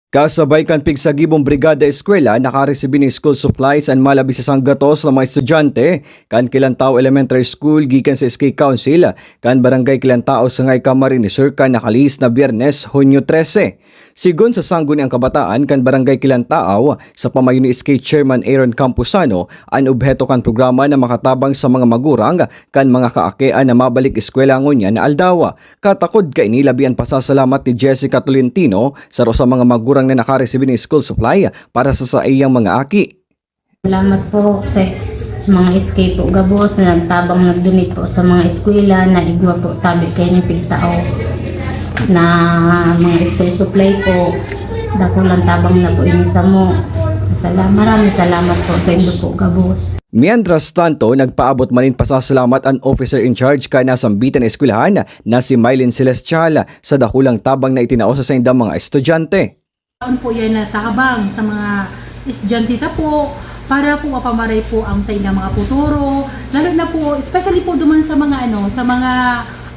Kasabay kan pigsagibong Brigada Eskwela, nakaresibi ng school supplies and malabisasang gatos ng mga estudyante kan Kilantao Elementary School gikan sa SK Council kan Barangay Kilantao sa ngay Camarines Sur kan nakalis na Biyernes, Hunyo 13. Sigon sa sangguniang kabataan kan Barangay Kilantao sa pamayon ni SK Chairman Aaron Campusano, ang obheto kan programa na makatabang sa mga magurang kan mga kaakian na mabalik eskwela ngunya na aldawa. Katakod kay inilabian pasasalamat ni Jessica Tolentino sa sa mga magurang na nakaresibi ng school supply para sa iyang mga aki. Salamat po sa mga SK po gabos na nagtabang nag-donate po sa mga eskwela na igwa po tabi kayo ng pigtao na mga school supply po. Dako lang tabang na po inyo sa mo. Maraming salamat po sa inyo po gabos. Mientras tanto, nagpaabot manin pasasalamat ang officer in charge kay nasambitan na eskwelahan na si Mylene Celestial sa dakulang tabang na itinao sa indang mga estudyante. Taon po yan na takabang sa mga estudyante po para po mapamaray po ang sa ilang mga futuro, lalo na po especially po duman sa mga sa mga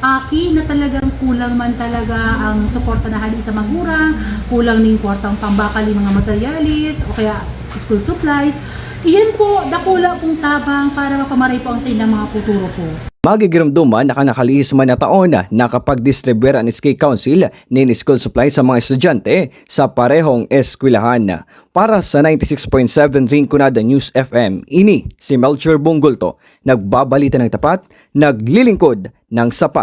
aki na talagang kulang man talaga ang suporta na hali sa magurang, kulang ning kwartang pambakal ng mga materialis o kaya school supplies. Iyan po dakula pong tabang para mapamaray po ang sa ilang mga futuro po. Magigiramduman na nakalihis man na taon na nakapag-distribuer ang SK Council ng school supply sa mga estudyante sa parehong eskwelahan. Para sa 96.7 Rinconada News FM, ini si Melchor Bungulto, nagbabalita ng tapat, naglilingkod ng sapat.